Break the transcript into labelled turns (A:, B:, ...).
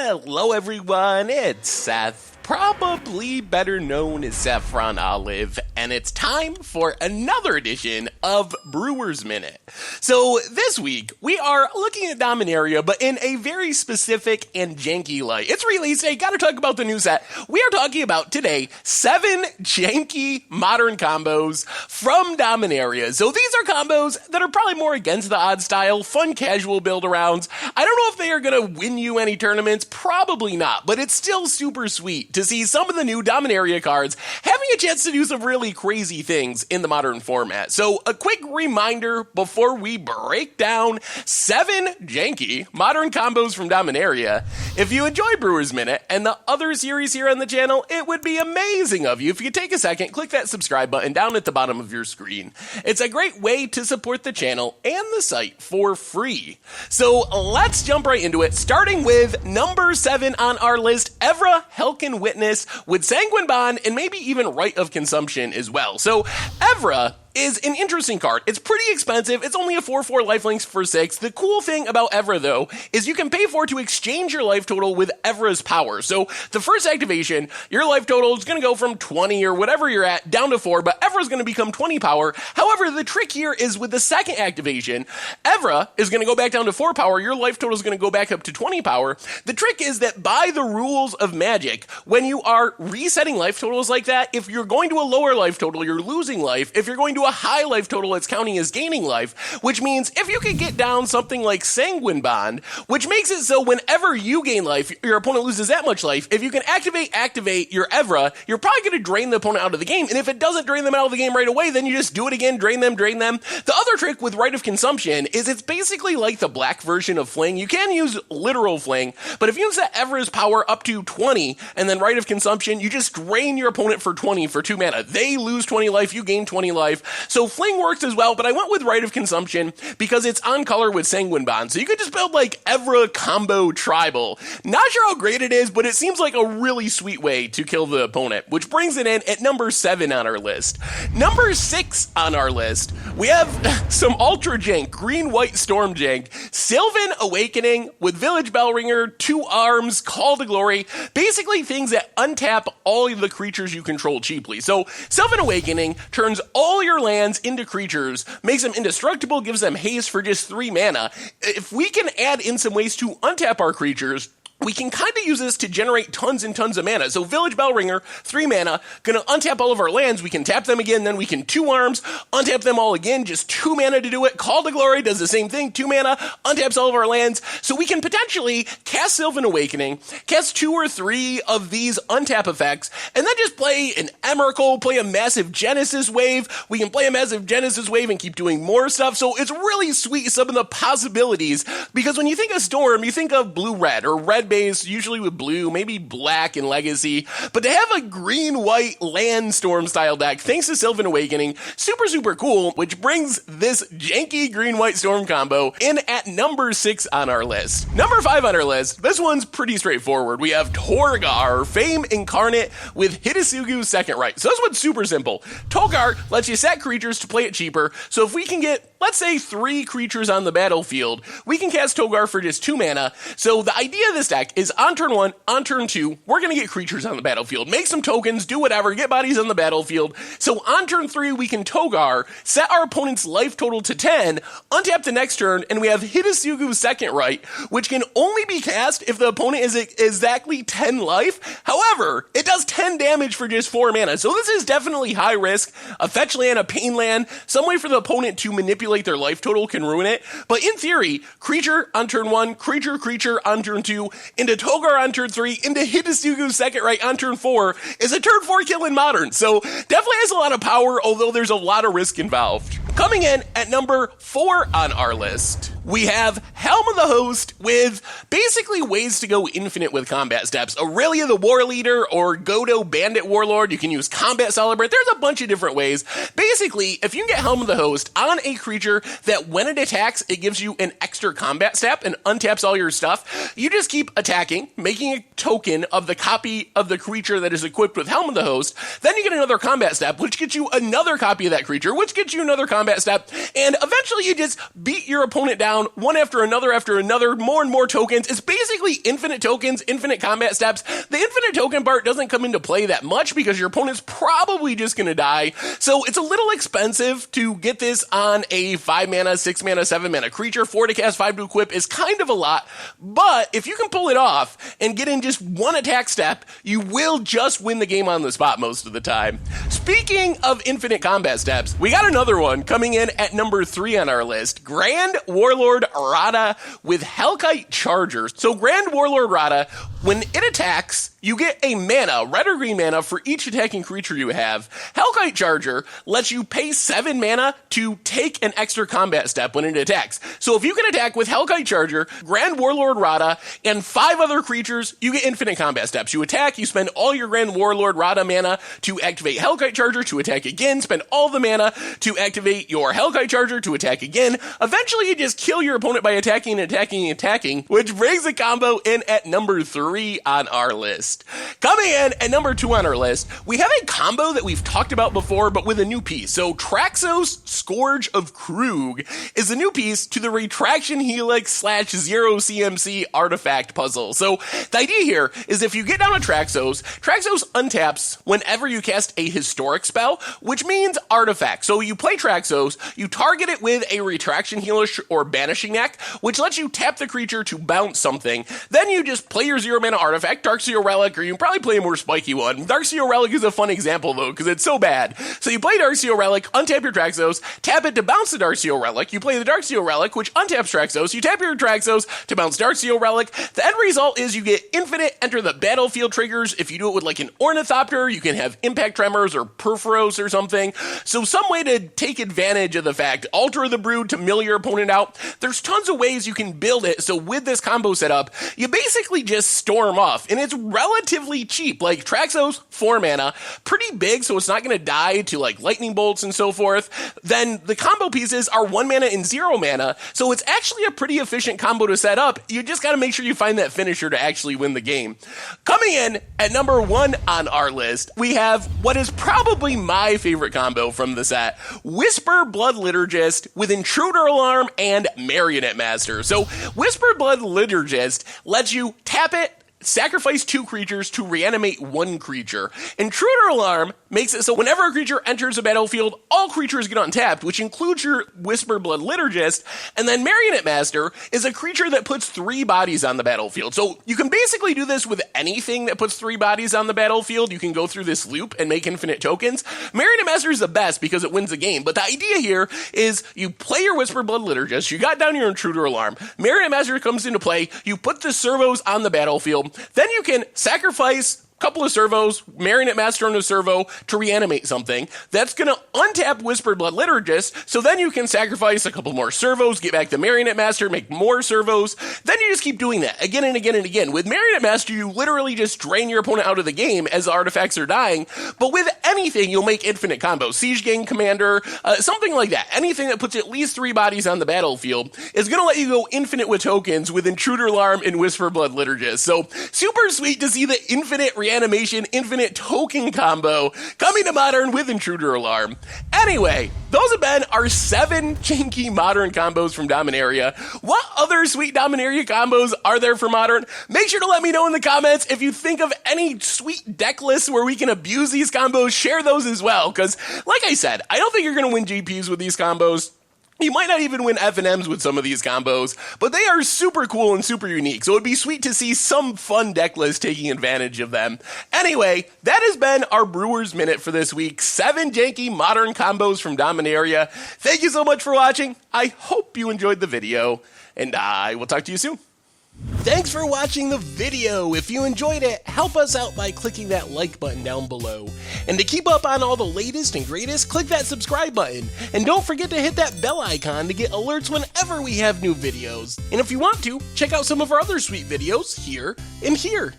A: Hello everyone, it's Seth, probably better known as Saffron Olive, and it's time for another edition of Brewer's Minute. So this week, we are looking at Dominaria, but in a very specific and janky light. It's release day, gotta talk about the new set. We are talking about today 7 janky modern combos from Dominaria. So these are combos that are probably more against the odd style, fun casual build-arounds. I don't know if they are gonna win you any tournaments, probably not, but it's still super sweet to see some of the new Dominaria cards having a chance to do some really crazy things in the modern format. So a quick reminder before we break down 7 janky modern combos from Dominaria. If you enjoy Brewer's Minute and the other series here on the channel, it would be amazing of you if you could take a second, click that subscribe button down at the bottom of your screen. It's a great way to support the channel and the site for free. So let's jump right into it, starting with number 7 on our list, EVRA HALCYON Witness with Sanguine Bond and maybe even Right of Consumption as well. So EVRA is an interesting card. It's pretty expensive. It's only a 4/4 lifelinks for 6. The cool thing about EVRA, though, is you can pay for it to exchange your life total with EVRA's power. So the first activation, your life total is going to go from 20 or whatever you're at down to 4, but EVRA is going to become 20 power. However, the trick here is with the second activation, EVRA is going to go back down to 4 power. Your life total is going to go back up to 20 power. The trick is that by the rules of Magic, when you are resetting life totals like that, if you're going to a lower life total, you're losing life. If you're going to a high life total, it's counting as gaining life, which means if you could get down something like Sanguine Bond, which makes it so whenever you gain life, your opponent loses that much life. If you can activate your EVRA, you're probably going to drain the opponent out of the game, and if it doesn't drain them out of the game right away, then you just do it again, drain them. The other trick with Right of Consumption is it's basically like the black version of Fling. You can use literal Fling, but if you set EVRA's power up to 20, and then Right of Consumption, you just drain your opponent for 20 for 2 mana. They lose 20 life, you gain 20 life. So Fling works as well, but I went with Right of Consumption because it's on color with Sanguine Bond. So you could just build like EVRA combo tribal. Not sure how great it is, but it seems like a really sweet way to kill the opponent, which brings it in at number 7 on our list. Number 6 on our list, we have some ultra jank, green-white storm jank, SYLVAN Awakening with Village Bellringer, 2 arms, Call to Glory, basically things that untap all of the creatures you control cheaply. So SYLVAN Awakening turns all your lands into creatures, makes them indestructible, gives them haste for just 3 mana. If we can add in some ways to untap our creatures, we can kind of use this to generate tons and tons of mana. So Village Bellringer, 3 mana, gonna untap all of our lands. We can tap them again, then we can 2 arms, untap them all again, just 2 mana to do it. Call to Glory does the same thing, 2 mana, untaps all of our lands. So we can potentially cast SYLVAN Awakening, cast 2 or 3 of these untap effects, and then just play an Emrakul, play a massive Genesis Wave. We can play a massive Genesis Wave and keep doing more stuff. So it's really sweet, some of the possibilities, because when you think of Storm, you think of blue-red or red base, usually with blue, maybe black in Legacy, but to have a green-white land storm style deck, thanks to SYLVAN Awakening, super cool, which brings this janky green-white storm combo in at number 6 on our list. Number 5 on our list, this one's pretty straightforward. We have TORGAAR, Fame Incarnate with Hidetsugu's Second Right. So this one's super simple. TORGAAR lets you set creatures to play it cheaper, so if we can get, let's say, 3 creatures on the battlefield, we can cast TORGAAR for just 2 mana. So the idea of this deck is on turn 1, on turn 2, we're going to get creatures on the battlefield. Make some tokens, do whatever, get bodies on the battlefield. So on turn 3, we can TORGAAR, set our opponent's life total to 10, untap the next turn, and we have Hidetsugu's Second Right, which can only be cast if the opponent is exactly 10 life. However, it does 10 damage for just 4 mana. So this is definitely high risk. A fetch land, a pain land, some way for the opponent to manipulate their life total can ruin it. But in theory, creature on turn 1, creature on turn 2, into TORGAAR on turn 3, into Hidetsugu's Second Right on turn 4 is a turn 4 kill in Modern. So definitely has a lot of power, although there's a lot of risk involved. Coming in at number 4 on our list, we have Helm of the Host with basically ways to go infinite with combat steps. Aurelia the War Leader or Godo Bandit Warlord. You can use Combat Celebrate. There's a bunch of different ways. Basically, if you can get Helm of the Host on a creature that when it attacks, it gives you an extra combat step and untaps all your stuff, you just keep attacking, making a token of the copy of the creature that is equipped with Helm of the Host. Then you get another combat step, which gets you another copy of that creature, which gets you another combat combat step, and eventually you just beat your opponent down one after another, more and more tokens. It's basically infinite tokens, infinite combat steps. The infinite token part doesn't come into play that much because your opponent's probably just gonna die, so it's a little expensive to get this on a 5 mana, 6 mana, 7 mana creature. 4 to cast, 5 to equip is kind of a lot, but if you can pull it off and get in just one attack step, you will just win the game on the spot most of the time. Speaking of infinite combat steps, we got another one coming in at number 3 on our list. Grand Warlord RADHA with Halcyon Charger. So Grand Warlord RADHA, when it attacks, you get a mana, red or green mana, for each attacking creature you have. Halcyon Charger lets you pay 7 mana to take an extra combat step when it attacks. So if you can attack with Halcyon Charger, Grand Warlord RADHA, and 5 other creatures, you get infinite combat steps. You attack, you spend all your Grand Warlord RADHA mana to activate Halcyon Charger to attack again, spend all the mana to activate your Halcyon Charger to attack again. Eventually you just kill your opponent by attacking, which brings the combo in at number 3 on our list. Coming in at number 2 on our list, we have a combo that we've talked about before, but with a new piece. So TRAXOS SCOURGE of KROOG is a new piece to the Retraction Helix / Zero CMC artifact puzzle. So the idea here is if you get down a TRAXOS untaps whenever you cast a historic spell, which means artifact. So you play TRAXOS, you target it with a Retraction Helix or Banishing Neck, which lets you tap the creature to bounce something. Then you just play your 0 mana artifact, Darkseer Relic, or you can probably play a more spiky one. Darkseer Relic is a fun example though, because it's so bad. So you play Darkseer Relic, untap your TRAXOS, tap it to bounce the Darkseer Relic, you play the Darkseer Relic, which untaps TRAXOS, you tap your TRAXOS to bounce Darkseer Relic. The end result is you get infinite enter the battlefield triggers. If you do it with like an Ornithopter, you can have Impact Tremors or Perforos or something. So some way to take advantage of the fact, alter the Brood to mill your opponent out. There's tons of ways you can build it, so with this combo setup, you basically just storm off, and it's relatively cheap. Like TRAXOS, 4 mana, pretty big, so it's not going to die to like lightning bolts and so forth. Then the combo pieces are 1 mana and 0 mana, so it's actually a pretty efficient combo to set up. You just got to make sure you find that finisher to actually win the game. Coming in at number 1 on our list, we have what is probably my favorite combo from the set, Whisper Blood Liturgist with Intruder Alarm and Marionette Master. So Whisper Blood Liturgist lets you tap it, sacrifice 2 creatures to reanimate 1 creature. Intruder Alarm makes it so whenever a creature enters a battlefield, all creatures get untapped, which includes your Whisper Blood Liturgist. And then Marionette Master is a creature that puts 3 bodies on the battlefield. So you can basically do this with anything that puts 3 bodies on the battlefield. You can go through this loop and make infinite tokens. Marionette Master is the best because it wins the game. But the idea here is you play your Whisper Blood Liturgist, you got down your Intruder Alarm, Marionette Master comes into play, you put the servos on the battlefield, then you can sacrifice couple of servos, Marionette Master on a servo to reanimate something. That's going to untap Whispered Blood Liturgist, so then you can sacrifice a couple more servos, get back the Marionette Master, make more servos. Then you just keep doing that again and again and again. With Marionette Master, you literally just drain your opponent out of the game as the artifacts are dying, but with anything, you'll make infinite combos. Siege Gang Commander, something like that. Anything that puts at least 3 bodies on the battlefield is going to let you go infinite with tokens with Intruder Alarm and Whisper Blood Liturgist. So super sweet to see the infinite reanimation, infinite token combo coming to Modern with Intruder Alarm. Anyway, those have been our 7 janky Modern combos from Dominaria. What other sweet Dominaria combos are there for Modern? Make sure to let me know in the comments if you think of any sweet deck lists where we can abuse these combos. Share those as well, because like I said, I don't think you're going to win GPs with these combos. You might not even win FNMs with some of these combos, but they are super cool and super unique, so it'd be sweet to see some fun deck lists taking advantage of them. Anyway, that has been our Brewers Minute for this week. 7 janky Modern combos from Dominaria. Thank you so much for watching. I hope you enjoyed the video, and I will talk to you soon. Thanks for watching the video. If you enjoyed it, help us out by clicking that like button down below. And to keep up on all the latest and greatest, click that subscribe button. And don't forget to hit that bell icon to get alerts whenever we have new videos. And if you want to, check out some of our other sweet videos here and here.